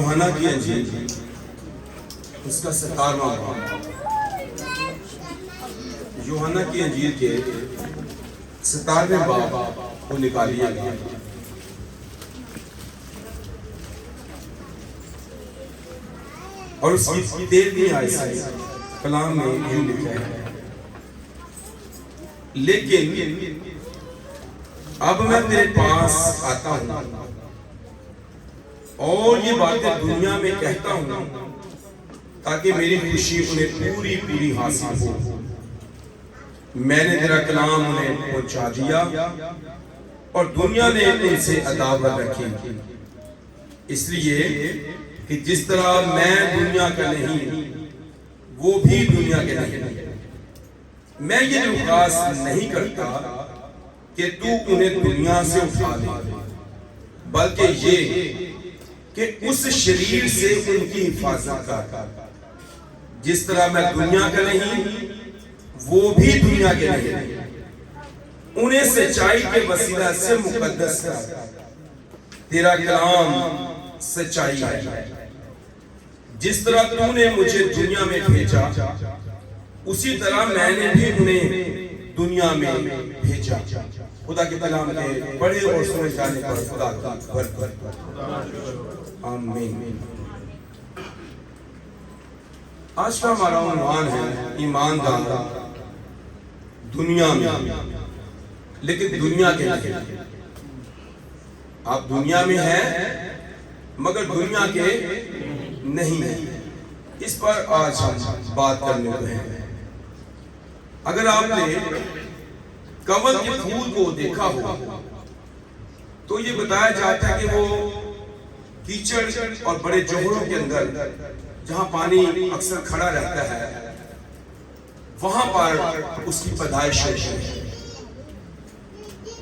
یوحنا کی انجیل اس کا 17واں باب، یوحنا کی انجیل کے 17ویں باب کو نکالیا گیا اور اس کی 13ویں آیت سے کلام میں یوں لکھا ہے، لیکن اب میں تیرے پاس آتا ہوں اور یہ باتیں دنیا میں کہتا ہوں تاکہ میری خوشی انہیں پوری حاصل ہو۔ میں نے تیرا کلام انہیں پہنچا دیا اور دنیا نے ان سے عداوت رکھی، اس لیے کہ جس طرح میں دنیا کا نہیں وہ بھی دنیا کے نہیں۔ میں یہ درخواست نہیں کرتا کہ تو انہیں دنیا سے اٹھا دے، بلکہ یہ کہ اس شریر سے ان کی حفاظت کر، جس طرح میں دنیا کا نہیں وہ بھی دنیا کے نہیں۔ انہیں سچائی کے وسیلہ سے مقدس کر، تیرا کلام سچائی ہے۔ جس طرح تو نے مجھے دنیا میں بھیجا اسی طرح میں نے بھی انہیں دنیا میں بھیجا۔ خدا کے کلام کے بڑے اور سنے جانے پر خدا کا برکت، آمین۔ آج کا ہمارا عنوان ہے ایماندار دنیا میں لیکن دنیا کے نہیں۔ آپ دنیا میں ہیں مگر دنیا کے نہیں ہیں۔ اس پر آج ہم بات کرنے کو ہیں۔ اگر آپ نے کنول کے پھول کو دیکھا ہو تو یہ بتایا جاتا ہے کہ وہ کیچڑ اور بڑے جوہروں کے اندر جہاں پانی اکثر کھڑا رہتا ہے وہاں پر اس کی پیدائش ہوتی ہے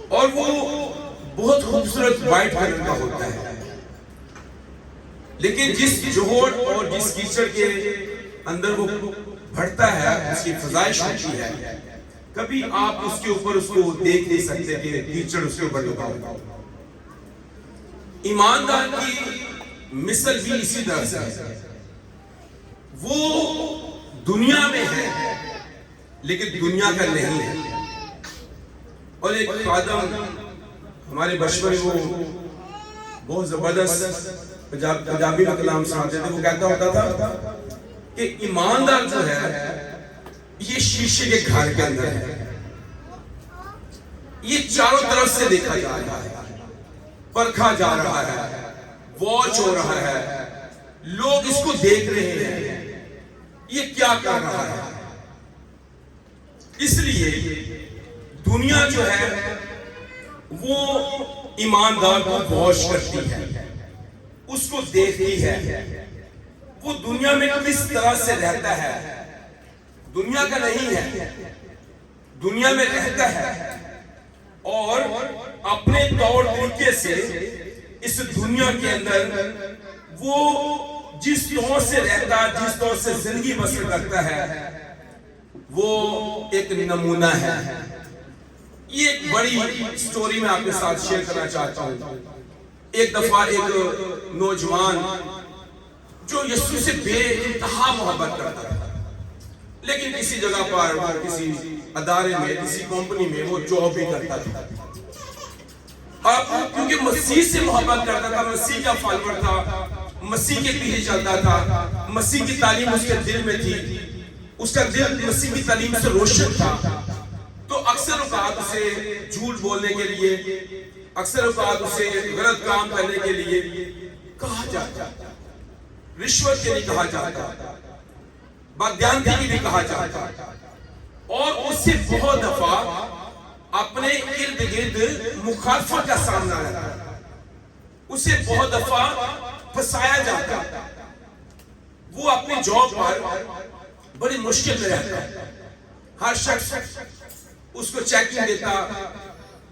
اور وہ بہت خوبصورت وائٹ کلر کا ہوتا ہے، لیکن جس جوہر اور جس کیچڑ کے اندر وہ بڑھتا ہے اس کی فزائش ہوتی ہے، کبھی آپ اس کے اوپر اس کو دیکھ نہیں سکتے کہ کیچڑ اس کے اوپر لگا ہوا۔ ایماندار کی مثل بھی اسی طرح سے ہے، وہ دنیا میں ہے لیکن دنیا کا نہیں ہے۔ اور ایک خادم ہمارے بچپن میں وہ بہت زبردست پنجابی میں کلام سناتے تھے، وہ کہتا ہوتا تھا کہ ایماندار جو ہے یہ شیشے کے گھر کے اندر ہے، یہ چاروں طرف سے دیکھا جا رہا ہے، پرکھا جا رہا ہے، واچ ہو رہا ہے، لوگ اس کو دیکھ رہے ہیں یہ کیا کر رہا ہے۔ اس لیے دنیا جو ہے وہ ایماندار کو واچ کرتی ہے، اس کو دیکھتی ہے، وہ دنیا میں کس طرح سے رہتا ہے، دنیا کا نہیں ہے، دنیا میں رہتا ہے اور اپنے طور طریقے سے اس دنیا کے اندر وہ جس طور سے رہتا ہے، جس طور سے زندگی بسر کرتا ہے وہ ایک نمونہ ہے۔ یہ ایک بڑی سٹوری میں آپ کے ساتھ شیئر کرنا چاہتا ہوں۔ ایک دفعہ ایک نوجوان جو یسوع سے بے انتہا محبت کرتا تھا، لیکن کسی جگہ پر وہ کسی ادارے میں کسی کمپنی میں وہ جاب بھی کرتا تھا۔ اب کیونکہ مسیح سے محبت کرتا تھا، مسیح کا فالوور تھا، مسیح کے پیچھے چلتا تھا، مسیح کی تعلیم اس کے دل میں تھی، اس کا دل مسیح کی تعلیم سے روشن تھا، تو اکثر اوقات اسے جھوٹ بولنے کے لیے، اکثر اوقات اسے غلط کام کرنے کے لیے کہا جاتا، رشوت کے لیے کہا جاتا، بددیانتی کے لیے کہا جاتا، اور اس سے بہت دفعہ اپنے ارد گرد مخالفت کا سامنا رہتا، اسے بہت دفعہ پھنسایا جاتا، وہ اپنی جاب پر بڑی مشکل میں رہتا، ہر شخص اس کو چیکنگ دیتا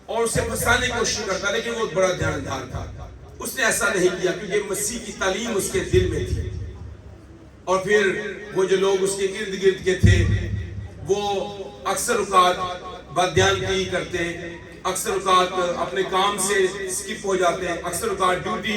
اور اسے پھنسانے کی کوشش کرتا، لیکن وہ بڑا دیانتدار تھا، اس نے ایسا نہیں کیا کیونکہ مسیح کی تعلیم اس کے دل میں تھی۔ اور پھر وہ جو لوگ اس کے ارد گرد کے تھے وہ اکثر اوقات بددیانتی کرتے، اکثر اوقات اپنے کام سے سکپ ہو جاتے، اکثر اوقات ڈیوٹی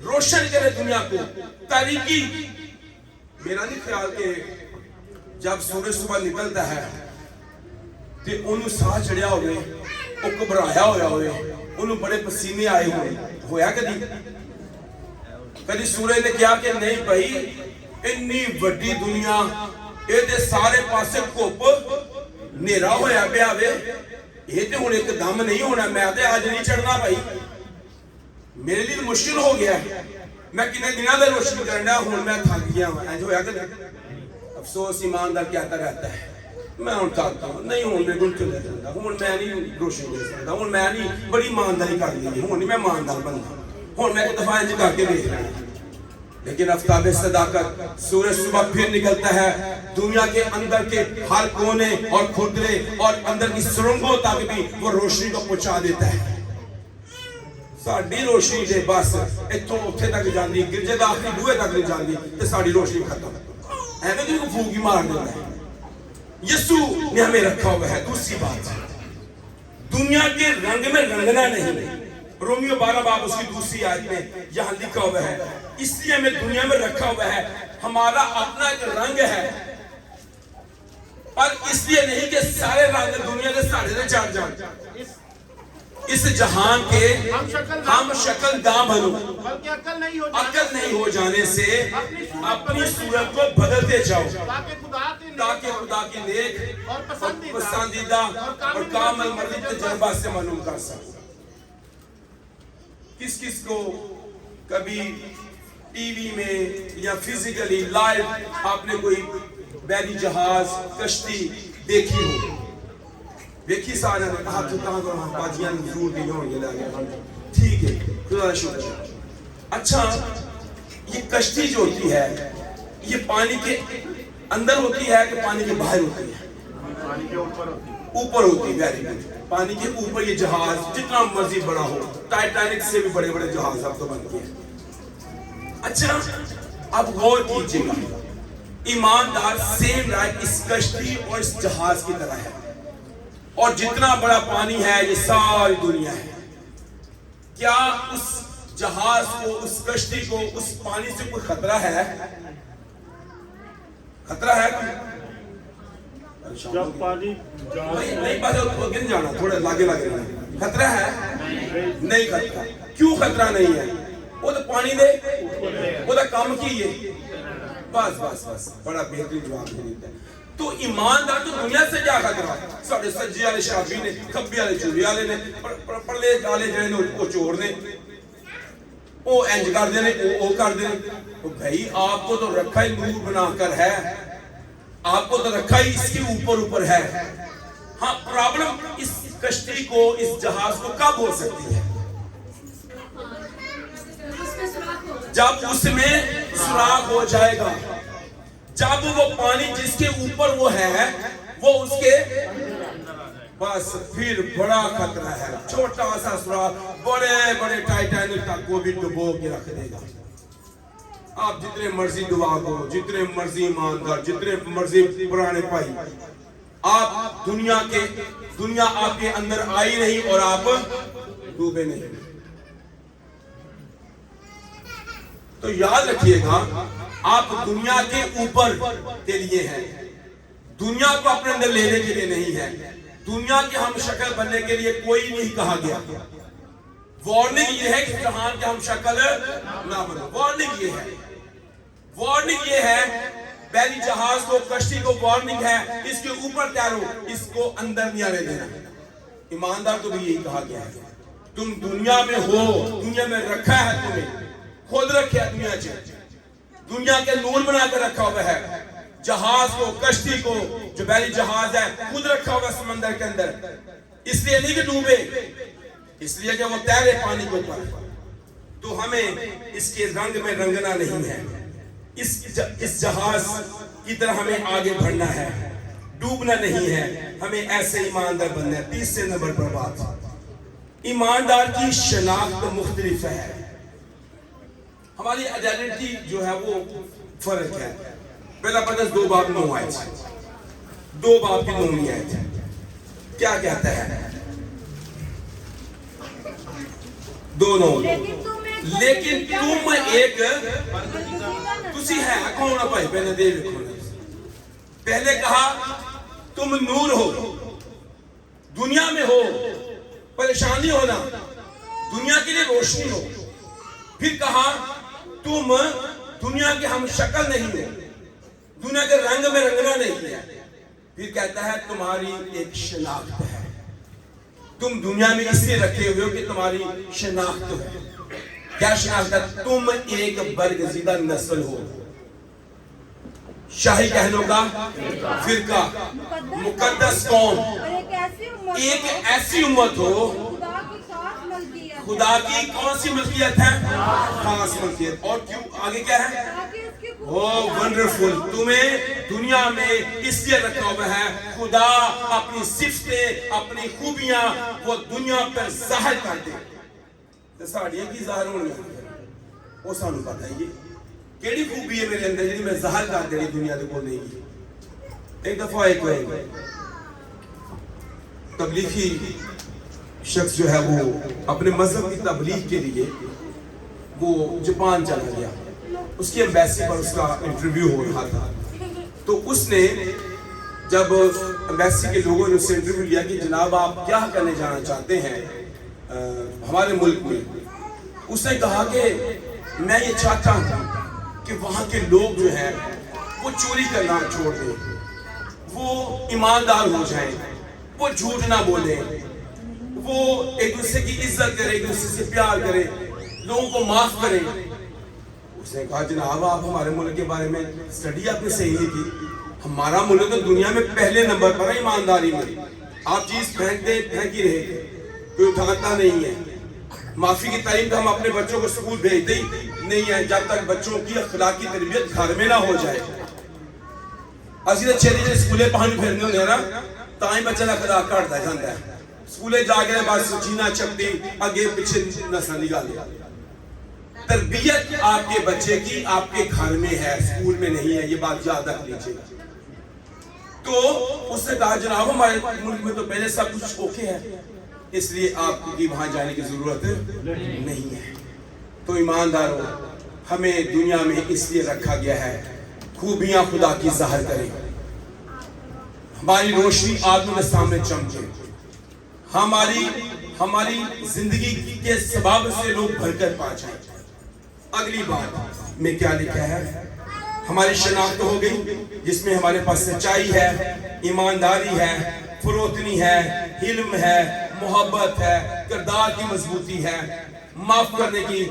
روشن کرے دنیا کو تاریکی. میرا نہیں خیال کہ جب سورج صبح نکلتا ہے تو انہوں ساہ چڑھیا ہوئے, وہ گھبرایا ہویا ہوئے, انہوں بڑے پسینے آئے ہوئے ہویا کدی سورج نے کیا کہ نہیں بھائی اتنی بڑی دنیا یہ تے سارے پاسے گھپ نیرا ہویا پیا وے, یہ تے ہن ایک دم نہیں ہونا, میں تے آج نہیں چڑھنا بھائی, میرے لیے مشکل ہو گیا ہے, میں کتنے دنوں سے روشنی کرنا ہوں, میں تھک گیا ہوں. ایسا ہویا کہ افسوس ایماندار کہتا رہتا ہے میں ہوں تھکتا ہوں, نہیں ہوں میں گل چلے جاتا ہوں, میں نہیں روشنی دے سکتا ہوں, میں نہیں بڑی ایمانداری کر لی ہوں, نہیں میں ایماندار بنتا ہوں, میں ایک دفعہ انج کر کے دیکھ رہا ہوں. لیکن آفتاب صداقت سورج صبح پھر نکلتا ہے, دنیا کے اندر کے ہر کونے اور کھردرے اور اندر کی سرنگوں تک بھی وہ روشنی کو پہنچا دیتا ہے. ساڑی روشنی دے بس اتھوں اتھے تک جاندی, گرجے دا آخری بوئے تک نہیں جاندی تے ساڑی روشنی ختم. ایویں کہ وہ پھوکی مار دیتا ہے. یسوع نے ہمیں رکھا ہوا ہے. دوسری بات, دنیا کے رنگ میں رنگنا نہیں. رومیو 12 باب اس کی دوسری آیت میں یہاں لکھا ہوا ہے اس لیے ہمیں دنیا میں رکھا ہوا ہے, ہمارا اپنا ایک رنگ ہے, اور اس لیے نہیں کہ سارے رنگ دنیا کے سارے سے چڑھ جائیں. اس جہان کے ہم شکل داں بنو, عقل نہیں ہو جانے سے اپنی صورت کو بدلتے جاؤ تاکہ خدا کی نیک اور پسندیدہ اور کامل مرضی تجربہ سے معلوم کر سکو. کس کس کو کبھی ٹی وی میں یا فزیکلی لائیو آپ نے کوئی بحری جہاز کشتی دیکھی ہو؟ دیکھی سارے نے کہا تو کہاں کو ہم باجیاں ضرور دی ہوں یہ لگے, ٹھیک ہے خدا شکر. اچھا یہ کشتی جو ہوتی ہے یہ پانی کے اندر ہوتی ہے کہ پانی کے باہر ہوتی ہے؟ پانی کے اوپر ہوتی ہے. پانی کے اوپر یہ جہاز جتنا مرضی بڑا ہو, ٹائٹینک سے بھی بڑے بڑے جہاز اب تو بنتے ہیں. اچھا اب غور کیجئے گا, ایماندار سیم لائک اس کشتی اور اس جہاز کی طرح ہے, اور جتنا بڑا پانی ہے یہ ساری دنیا ہے. کیا اس جہاز کو, اس کشتی کو, اس پانی سے کوئی خطرہ ہے؟ خطرہ ہے جب پانی نہیں بات گن جانا تھوڑے لاگے لاگے خطرہ ہے نہیں خطرہ. کیوں خطرہ نہیں ہے؟ وہ تو پانی دے وہ تو کام کی ہے. بس بس بس بڑا بہترین جواب دیتا ہے. تو ایماندار تو دنیا سے کیا خطرہ؟ ساڑھے سجی والے شافی نے, کھبی والے چوری والے نے, پرلے والے جڑے نے وہ چور نے, وہ انج کر دینے وہ کر دینے. تو بھائی آپ کو تو رکھا ہی نور بنا کر ہے, آپ کو تو رکھا ہی اس کے اوپر ہے. ہاں پرابلم اس کشتی کو, اس جہاز کو کب ہو سکتی ہے؟ جب اس میں سوراخ ہو جائے گا, جب وہ پانی جس کے اوپر وہ ہے وہ اس کے بس پھر بڑا خطرہ ہے. چھوٹا سا سوراخ بڑے بڑے ٹائٹینک تک کو بھی ڈبو کے رکھ دے گا. آپ جتنے مرضی دعا کرو, جتنے مرضی ایماندار, جتنے مرضی پرانے بھائی, آپ دنیا آپ کے اندر آئی نہیں اور آپ ڈوبے نہیں. تو یاد رکھیے گا آپ دنیا کے اوپر کے لیے ہیں, دنیا کو اپنے اندر لینے کے لیے نہیں ہے. دنیا کے ہم شکل بننے کے لیے کوئی نہیں کہا گیا. وارننگ یہ ہے کہ جہان کے ہم شکل نہ بنو. وارننگ یہ ہے, وارننگ یہ ہے, بحری جہاز کو, کشتی کو وارننگ ہے, اس کے اوپر تیارو, اس کو اندر نہیں آنے دینا. ایماندار تو بھی یہی کہا گیا ہے, تم دنیا میں ہو, دنیا میں رکھا ہے تمہیں, خود رکھے دنیا چاہتے, دنیا کے نور بنا کر رکھا ہوا ہے. جہاز کو, کشتی کو, جو بحری جہاز ہے خود رکھا ہوا سمندر کے اندر, اس لیے نہیں کہ ڈوبے, اس لیے کہ وہ تیرے پانی کے اوپر. تو ہمیں اس کے رنگ میں رنگنا نہیں ہے, اس جہاز کی طرح ہمیں آگے بڑھنا ہے, ڈوبنا نہیں ہے, ہمیں ایسے ایماندار بننا ہے. تیسرے نمبر پر بات, ایماندار کی شناخت مختلف ہے. ہماری آئیڈینٹی جو ہے وہ فرق ہے. پہلا پدس 2 باب 9 آیت, 2 باب کی 9 آیت کیا کہتا ہے؟ 2:9 لیکن تم ایک تسی ہے کون بھائی پہلے دے پہلے کہا تم نور ہو دنیا میں ہو پریشانی ہونا دنیا کے لیے روشنی ہو پھر کہا تم دنیا کے ہم شکل نہیں ہو دنیا کے رنگ میں رنگنا نہیں ہے پھر کہتا ہے تمہاری ایک شناخت ہے تم دنیا میں اس لیے رکھے ہوئے ہو کہ تمہاری شناخت ہے کیا شناخت ہے تم ایک برگزیدہ نسل ہو شاہی کہنوں کا فرقہ مقدس قوم ایک ایسی امت ہو خدا کی کون سی ملکیت ہے خاص ملکیت اور کیوں آگے کیا ہے ونڈرفل تمہیں دنیا میں اس لیے رکھا ہوا ہے خدا اپنی صفتیں اپنی خوبیاں وہ دنیا پر ظاہر کر دے ساڑیاں کی ظاہر ہونے وہ سانو بتائیے کیڑی خوبی ہے میرے اندر جنہی میں ظاہر کر دے دنیا دے کو نہیں کی ایک دفعہ ایک تبلیغی شخص جو ہے وہ اپنے مذہب کی تبلیغ کے لیے وہ جاپان چلا گیا اس کی ایمبیسی پر اس کا انٹرویو ہو رہا تھا تو اس نے جب ایمبیسی کے لوگوں نے اس سے انٹرویو لیا کہ جناب آپ کیا کرنے جانا چاہتے ہیں ہمارے ملک میں اس نے کہا کہ میں یہ چاہتا ہوں کہ وہاں کے لوگ جو ہیں وہ چوری کرنا چھوڑ دیں وہ ایماندار ہو جائیں وہ جھوٹ نہ بولیں وہ ایک دوسرے کی عزت کرے ایک دوسرے سے پیار کرے لوگوں کو معاف کرے اس نے کہا جناب آپ ہمارے ملک کے بارے میں اسٹڈی آپ نے صحیح نہیں کی ہمارا ملک تو دنیا میں پہلے نمبر پر ہے ایمانداری میں آپ چیز پھینک ہی رہے کوئی اٹھاتا نہیں ہے معافی کی تعلیم تو ہم اپنے بچوں کو سکول بھیجتے ہی نہیں ہے جب تک بچوں کی اخلاقی تربیت گھر میں نہ ہو جائے اسی تو چھے دیجئے سکولے پہنی پھرنے ہونے نا تائیں بچہ نہ خدا کارتا جاندہ ہے سکولے جا کے بعد جینا چپتی آگے پیچھے نسل نکالے تربیت آپ کے بچے کی آپ کے گھر میں ہے سکول میں نہیں ہے یہ بات یاد رکھ لیجیے تو اس نے کہا جناب ہمارے ملک میں تو پہلے سب کچھ اوکے ہے اس لیے آپ کی وہاں جانے کی ضرورت نہیں ہے تو ایماندار ہو ہمیں دنیا میں اس لیے رکھا گیا ہے خوبیاں خدا کی ظاہر کریں ہماری روشنی آدموں کے سامنے چمکے ہماری زندگی کے سبب سے لوگ بھر کر پا جائیں اگلی بات میں کیا لکھا ہے ہماری شناخت ہو گئی جس میں ہمارے پاس سچائی ہے ایمانداری ہے فروتنی ہے علم ہے محبت ہے کردار کی مضبوطی ہے معاف کرنے کی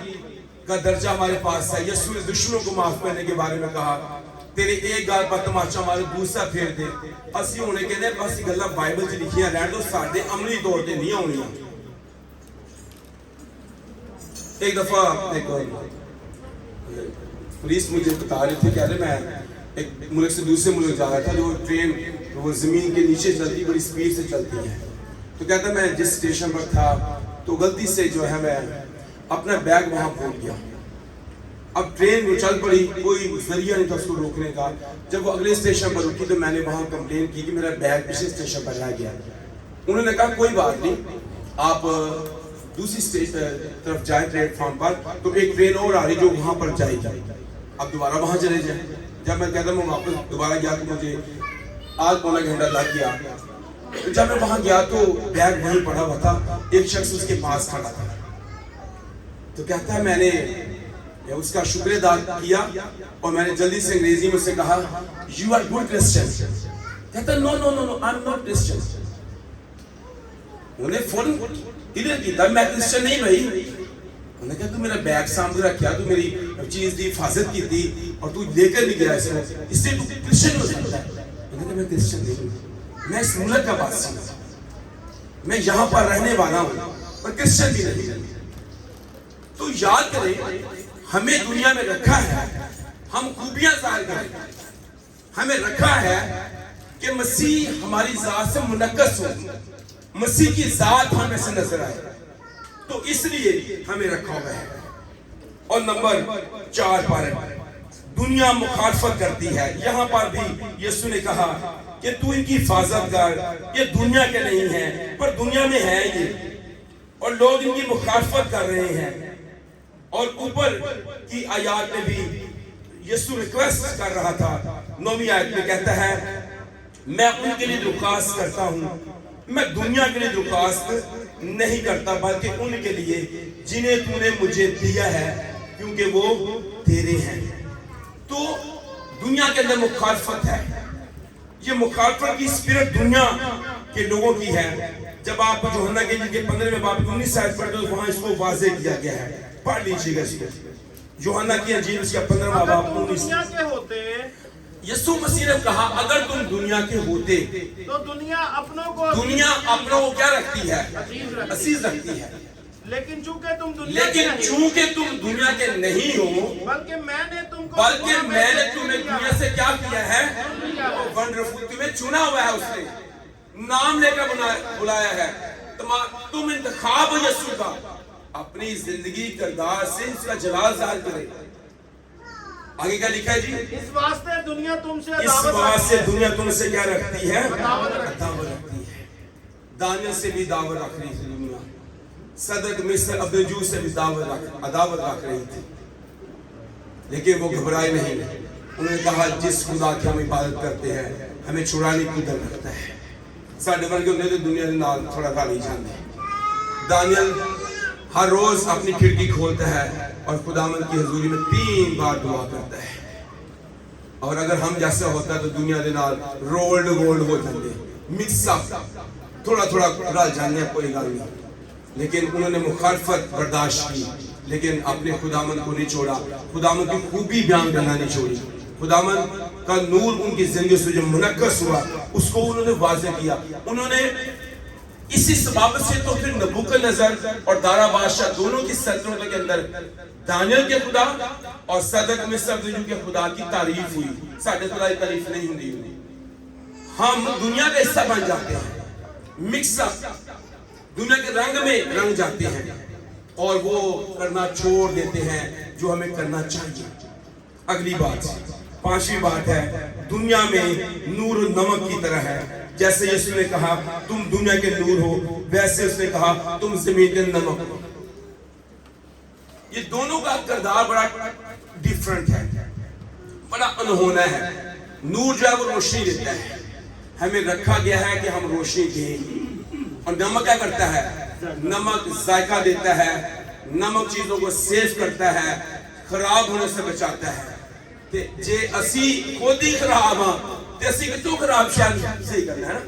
کا درجہ ہمارے پاس ہے یسوع نے دشمنوں کو معاف کرنے کے بارے میں کہا تیرے ایک گال پر تماچا ہمارے دوسرا پھیر دے اسی ہونے کے لئے بس یہ گلہ بائبل سے لکھیاں رہن دو ساڑھے عملی طور پہ نہیں ہونی ایک دفعہ پولیس مجھے بتا رہی تھی کہ میں ایک ملک سے دوسرے ملک جا رہا تھا جو ٹرین وہ زمین کے نیچے چلتی بڑی سپیڈ سے چلتی ہے تو کہتا میں جس سٹیشن پر تھا تو غلطی سے جو ہے میں اپنا بیگ وہاں بھول گیا اب ٹرین وہ چل پڑی کوئی ذریعہ نہیں تھا اس کو روکنے کا جب وہ اگلے سٹیشن پر رکی تو میں نے وہاں کمپلین کی کہ میرا بیگ پچھلے سٹیشن پر رہ گیا انہوں نے کہا کوئی بات نہیں آپ دوسری طرف جائیں پلیٹ فارم پر تو ایک ٹرین اور آ رہی جو وہاں پر جائے گی اب دوبارہ وہاں چلے جائیں جب میں کہتا ہوں واپس دوبارہ گیا تو مجھے آدھ پونا گھنٹہ لگ گیا جب میں وہاں گیا تو بیگ وہیں پڑا ہوا تھا ایک شخص اس کے پاس کھڑا تھا تو کہتا ہے میں نے اس کا شکر ادا کیا اور میں نے جلدی سے انگریزی میں سے کہا you are good Christian کہتا ہے no I'm not Christian انہیں فون کلیئر کی تھا میں کرسچن نہیں بھائی انہوں نے کہا تو میرا بیگ سامنے رکھیا تو میری چیز دی حفاظت کی تھی اور تو لے کر بھی گیا اس کو اس سے تو کرسچن ہو سکتا ہے انہوں نے کہا میں کرسچن نہیں ہوں میں اس ملک کا باسی ہوں میں یہاں پر رہنے والا ہوں اور کرسچن بھی نہیں تو یاد کریں ہمیں دنیا میں رکھا ہے ہم خوبیاں ظاہر کریں ہمیں رکھا ہے کہ مسیح ہماری ذات سے منعکس ہو مسیح کی ذات ہمیں سے نظر آئے تو اس لیے ہمیں رکھا ہوا ہے اور نمبر 4 پر دنیا مخالفت کرتی ہے یہاں پر بھی یسوع نے کہا کہ تو ان کی حفاظت کر یہ دنیا کے نہیں ہیں پر دنیا میں ہے یہ اور لوگ ان کی مخالفت کر رہے ہیں اور اوپر کی آیات میں بھی یسوع ریکویسٹ کر رہا تھا. 9ویں آیت میں کہتا ہے میں ان کے لیے درخواست کرتا ہوں, میں دنیا کے لیے درخواست نہیں کرتا بلکہ ان کے لیے جنہیں تو نے مجھے دیا ہے کیونکہ وہ تیرے ہیں. تو دنیا کے اندر مخالفت ہے. یہ مخالفت کی اسپرٹ دنیا کے لوگوں کی ہے. جب آپ یوحنا کے انجیل کے 15ویں باب 19 آیت پڑھتے تو وہاں اس کو واضح کیا گیا ہے. پڑھ لیجیے گا اس کو. یوحنا کی انجیل اس کا 15واں باب 19. دنیا کے ہوتے یسوع مسیح نے کہا اگر تم دنیا کے ہوتے تو دنیا اپنوں کو کیا رکھتی ہے؟ عزیز رکھتی ہے. لیکن چونکہ تم دنیا کے نہیں ہو بلکہ میں نے تمہیں دنیا سے کیا کیا ہے؟ ونڈرفل, تمہیں چنا ہوا ہے, اس نے نام لے کر بلایا ہے. تم انتخاب ہو یسوع کا. اپنی زندگی کردار سے اس کا جلال ظاہر کرے. آگے کیا لکھا ہے جی؟ اس واسطے دنیا تم سے کیا رکھتی ہے؟ عداوت رکھتی ہے. دانیل سے بھی دعوت رکھ رہی تھی دنیا. صدرک مصر عبدالجوز سے بھی عداوت رکھ رہی تھی. لیکن وہ گھبرائے نہیں. انہوں نے کہا جس خدا کی ہم عبادت کرتے ہیں ہمیں چھڑانے کی در رکھتا ہے. ساڑھے بن کے انہیں تو دنیا کے نال تھوڑا تھا نہیں جانتے. دانیل ہر روز اپنی کھڑکی کھولتا ہے اور خداوند کی حضوری میں 3 بار دعا کرتا ہے. اور اگر ہم جیسا ہوتا تو دنیا دے نال رولڈ گولڈ ہو جاندے, مکس اپ, تھوڑا رل جانے کوئی گل نہیں. لیکن انہوں نے مخالفت برداشت کی, لیکن اپنے خداوند کو نہیں چھوڑا. خداوند کی خوبی بیان کرنا نہیں چھوڑی. خداوند کا نور ان کی زندگی سے جو منعکس ہوا اس کو انہوں نے واضح کیا. انہوں نے اسی سبب سے تو پھر نبوکدنضر اور دارا بادشاہ دونوں کی سلطنتوں کے اندر دانیل کے خدا اور صدرک مصر عبدالجوز کے خدا کی تعریف ہوئی. ساڈے خدا کی تعریف نہیں ہوئی. ہم دنیا کا حصہ بن جاتے ہیں, مکس اپ, دنیا کے رنگ میں رنگ جاتے ہیں اور وہ کرنا چھوڑ دیتے ہیں جو ہمیں کرنا چاہیے. اگلی بات, 5ویں بات ہے دنیا میں نور و نمک کی طرح ہے. جیسے یسوع نے کہا تم دنیا کے نور ہو, ویسے اس نے کہا تم زمین کے نمک ہو. یہ دونوں کا کردار بڑا ڈیفرنٹ ہے, بڑا انہونا ہے. نور جو ہے وہ روشنی دیتا ہے, ہمیں رکھا گیا ہے کہ ہم روشنی دیں. اور نمک کیا کرتا ہے؟ نمک ذائقہ دیتا ہے, نمک چیزوں کو سیف کرتا ہے, خراب ہونے سے بچاتا ہے. جے اسی خود ہی خراب ہاں تے اسی کتوں خراب شاید صحیح کرنا ہے نا.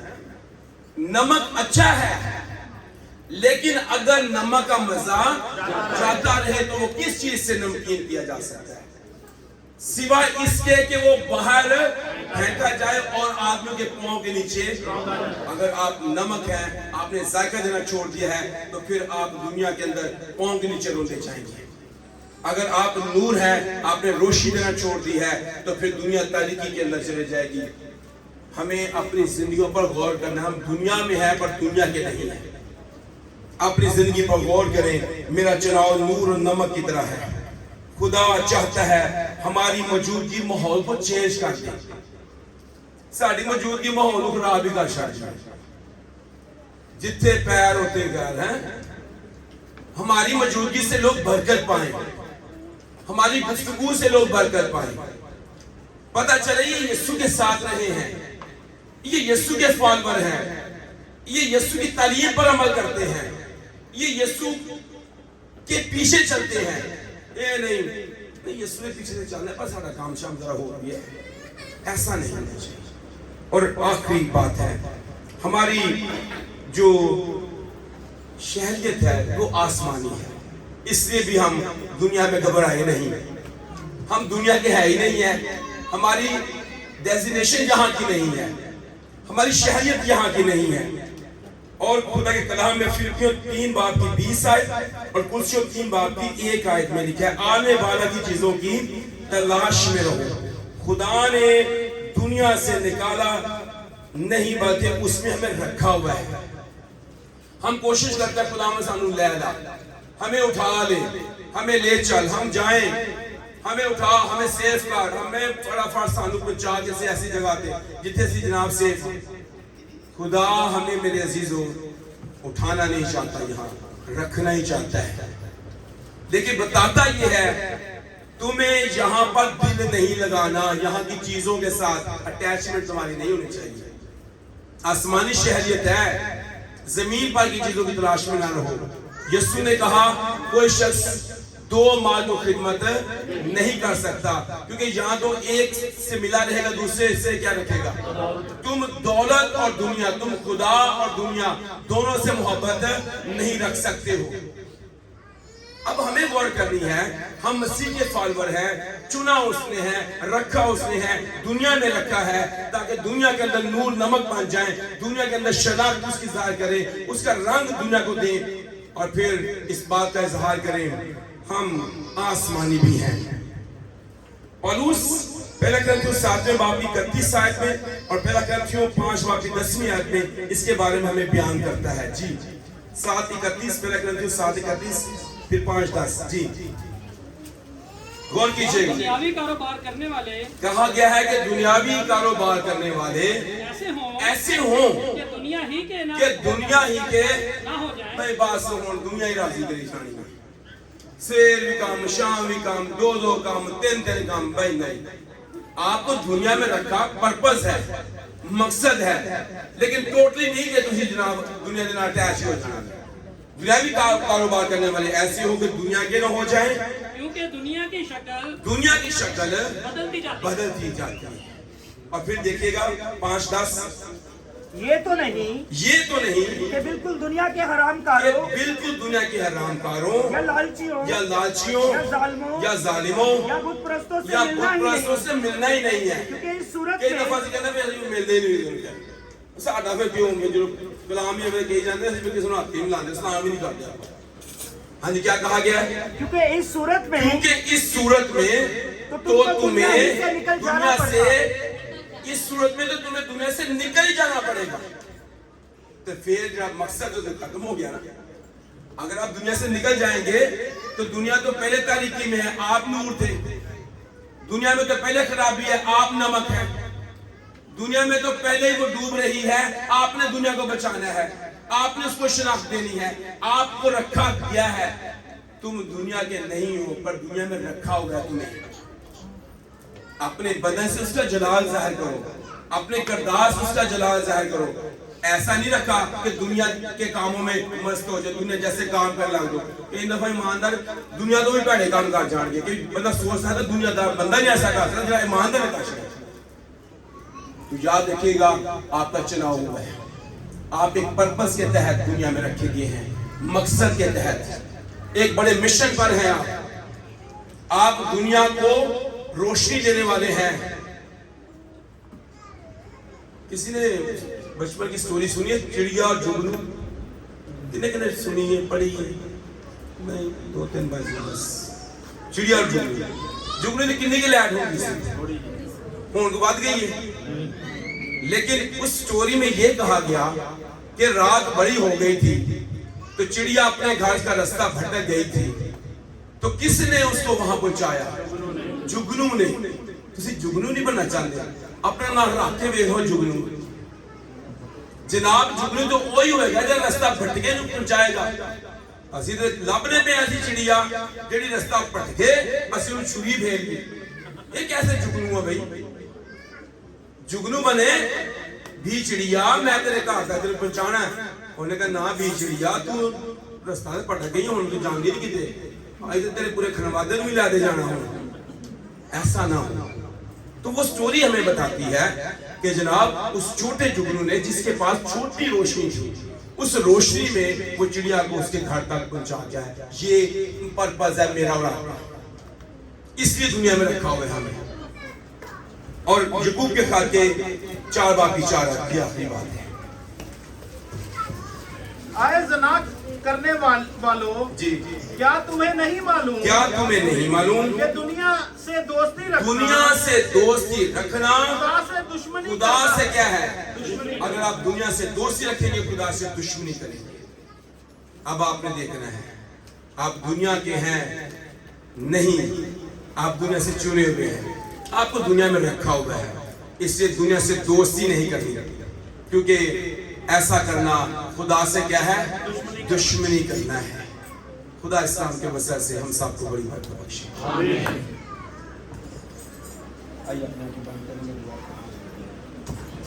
نمک اچھا ہے لیکن اگر نمک کا مزہ جاتا رہے تو وہ کس چیز سے نمکین کیا جا سکتا ہے سوائے اس کے کہ وہ باہر پھینکا جائے اور آدمیوں کے پاؤں کے نیچے. اگر آپ نمک ہیں, آپ نے ذائقہ دینا چھوڑ دیا ہے تو پھر آپ دنیا کے اندر پاؤں کے نیچے روندے جائیں گے. اگر آپ نور ہیں, آپ نے روشنی دینا چھوڑ دی ہے تو پھر دنیا تاریکی کے اندر چلے جائے گی. ہمیں اپنی زندگیوں پر غور کرنا. ہم دنیا میں ہیں پر دنیا کے نہیں ہیں. اپنی زندگی پر غور کریں. میرا چناؤ نور اور نمک کی طرح ہے. خدا چاہتا ہے ہماری موجودگی ماحول کو چینج کر دے. ساری موجودگی ماحول کو خراب ہی کر چھڑ. جتنے پیر ہوتے گھر ہیں, ہماری موجودگی سے لوگ برکت پائیں, ہماری گفتگو سے لوگ برکت پائیں. پتہ چلے یہ یسوع کے ساتھ رہے ہیں, یہ یسوع کے فالوور ہیں, یہ یسوع کی تعلیم پر عمل کرتے ہیں, یہ یسوع کے پیچھے چلتے ہیں. یہ نہیں یسوع کے پیچھے سے چلنا ہے بس ہمارا کام شام ذرا ہو گیا, ایسا نہیں ہونا چاہیے. اور آخری بات ہے, ہماری جو شہریت ہے وہ آسمانی ہے. اس لیے بھی ہم دنیا میں گھبرائے نہیں. ہم دنیا کے ہے ہی نہیں ہیں. ہماری ڈیزینیشن یہاں کی نہیں ہے, ہماری شہریت یہاں کی نہیں ہے. اور خدا کے کلام میں فلپیوں 3 باب کی 20 آیت اور کلسیوں 3 باب کی 1 آیت میں لکھا ہے آنے والا کی چیزوں کی تلاش میں رہو. خدا نے دنیا سے نکالا نہیں بلکہ اس میں ہمیں رکھا ہوا ہے. ہم کوشش کرتے ہیں خدا میں سانو لے لا, ہمیں اٹھا لے, ہمیں لے چل, ہم جائیں, ہمیں اٹھا, ہمیں سیف کر, ہمیں فٹافٹ سانو پہنچا کے ایسی جگہ دے جتنے سی جناب سیف. خدا ہمیں میرے عزیزوں اٹھانا نہیں چاہتا, یہاں رکھنا ہی چاہتا ہے. لیکن بتاتا یہ ہے تمہیں یہاں پر دل نہیں لگانا, یہاں کی چیزوں کے ساتھ اٹیچمنٹ تمہاری نہیں ہونی چاہیے. آسمانی شہریت ہے, زمین پر کی چیزوں کی تلاش میں نہ رہو. یسوع نے کہا کوئی شخص دو مال کو خدمت نہیں کر سکتا, کیونکہ یہاں تو ایک سے ملا رہے گا دوسرے سے کیا رکھے گا. تم دولت اور دنیا, تم خدا اور دنیا دونوں سے محبت نہیں رکھ سکتے ہو. اب ہمیں غور کرنی ہے, ہم مسیح کے فالوور ہیں, چنا اس نے ہے, رکھا اس نے ہے, دنیا میں رکھا ہے تاکہ دنیا کے اندر نور نمک بن جائیں, دنیا کے اندر شناخت اس کی ظاہر کریں, اس کا رنگ دنیا کو دیں, اور پھر اس بات کا اظہار کریں ہم آسمانی بھی ہیں. پولس پہلا کرنتھیوں 7 باب کی 31 آیت میں اور پہلا کرنتھیوں 5 باب کی 10 آیت میں اس کے بارے میں ہمیں بیان کرتا ہے. جی 7:31, پہلا کرنتھیوں 7:31 پھر 5:10. جی غور کیجئے گا. دنیاوی کاروبار کرنے والے کہا گیا ہے کہ دنیاوی کاروبار کرنے والے ایسے ہوں کہ دنیا ہی کے نہ ہو جائیں. میں بات سنوں, دنیا ہی راضی کری شانی میں, سیر بھی کام, شام بھی کام, دو کام, تین کام. بھائی نہیں, آپ کو دنیا میں رکھا پرپس ہے, مقصد ہے, لیکن ٹوٹلی نہیں کہ تجھے جناب دنیا دینا اٹیچ ہو جانا. دنیاوی کاروبار کرنے والے ایسے ہو کہ دنیا کے نہ ہو جائیں, کیونکہ دنیا کی شکل بدلتی جاتی ہے. اور پھر دیکھیے گا 5:10, یہ تو نہیں کہ بالکل دنیا کے حرام کاروں, بالکل دنیا کے حرام کاروں, یا لالچیوں, یا ظالموں, یا بت پرستوں سے ملنا ہی نہیں ہے. کیونکہ اس صورت کئی میں دفعہ سے کہنا بھی ملنے ہی نہیں. ساڈا پھر کیوں جو کلام ہی کہی جاتے ہیں کسی نے ہاتھ نہیں لاتے, اسلام ہی نہیں کرتے. ہاں جی, کیا کہا گیا ہے؟ کیونکہ اس صورت میں تو تمہیں دنیا سے, اس صورت میں تو تمہیں دنیا سے نکل ہی جانا پڑے گا. تو پھر جب مقصد تو ختم ہو گیا نا. اگر آپ دنیا سے نکل جائیں گے تو دنیا تو پہلے تاریکی میں ہے, آپ نور تھے. دنیا میں تو پہلے خرابی ہے, آپ نمک ہے. دنیا میں تو پہلے ہی وہ ڈوب رہی ہے, آپ نے دنیا کو بچانا ہے, آپ نے اس کو شناخت دینی ہے, آپ کو رکھا گیا ہے. تم دنیا کے نہیں ہو پر دنیا میں رکھا ہوگا تمہیں. اپنے بدن سے اس کا جلال ظاہر کرو, اپنے کردار سے اس کا جلال ظاہر کرو. ایسا نہیں رکھا کہ دنیا کے کاموں میں مست ہو جائے, دنیا جیسے کام کر لگ دو. ایک دفعہ ایماندار دنیا تو بھی پیڑے کام کر جان گے کہ بندہ سوچتا ہے دنیا دار بندہ نہیں ایسا کر سکتا, ایماندار ہے کاشت. تو یاد رکھیے گا آپ کا چناؤ ہوا ہے, آپ ایک پرپس کے تحت دنیا میں رکھے گئے ہیں, مقصد کے تحت ایک بڑے مشن پر ہیں. آپ دنیا کو روشنی دینے والے ہیں. کسی نے بچپن کی سٹوری سنی ہے چڑیا اور جگنو؟ کنے سنی ہے, پڑھی ہے؟ نہیں, 2-3 بار بس. چڑیا اور جگنو نے کنے کی لائٹ ہوگی ہون کو بات گئی ہے. لیکن اس سٹوری میں یہ کہا گیا کہ رات بڑی ہو گئی تھی تو چڑیا اپنے گھر کا رستہ بھٹک گئی تھی, تو کس نے اس کو وہاں پہنچایا؟ جگنو نے. تسی جگنو نہیں بننا چاہتے, اپنا نام رکھ کے ویکھو جگنو. جناب جگنو تو وہی ہوئے گا جب رستہ بھٹکے نو پہنچائے گا. اسی تو لبنے پہ ایسی چڑیا جیڑی رستہ بھٹکے اسی انہوں چھری بھیج دی. یہ کیسے جگنو ہے بھائی؟ جگنو بنے بھی چڑیا, میں تیرے گھر تک تیرے پہنچانا ہے. انہوں نے کہا نہ بھی چڑیا, تو رستہ سے پٹک گئی, ہوں تو جان گئی نہیں کتے, آئی تو تیرے پورے کھنوادے بھی لے دے جانا ہوں. ایسا نہ ہو. تو وہ سٹوری ہمیں بتاتی ہے کہ جناب اس چھوٹے جگنو نے جس کے پاس چھوٹی روشنی تھی, اس روشنی میں وہ چڑیا کو اس کے گھر تک پہنچا گیا ہے. یہ پرپس ہے میرا اور آپ کا, اس لیے دنیا میں رکھا ہوا ہے ہمیں. اور یعقوب کے خط کے 4 باب کی 4 آیت کی آخری بات ہے. آئے زنا کرنے والوں, جی کیا تمہیں نہیں معلوم کہ دنیا سے دوستی رکھنا خدا سے کیا ہے؟ اگر آپ دنیا سے دوستی رکھیں گے خدا سے دشمنی کریں گے. اب آپ نے دیکھنا ہے آپ دنیا کے ہیں نہیں, آپ دنیا سے چنے ہوئے ہیں, آپ کو دنیا میں رکھا ہوا ہے. اس لیے دنیا سے دوستی نہیں کرنی, کیونکہ ایسا کرنا خدا سے کیا ہے؟ دشمنی کرنا ہے. خدا اسلام کے وسیلے سے ہم سب کو بڑی برکت بخشے.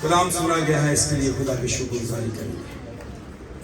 کلام سنا گیا ہے، اس کے لیے خدا کی شکر گزاری کریں گے.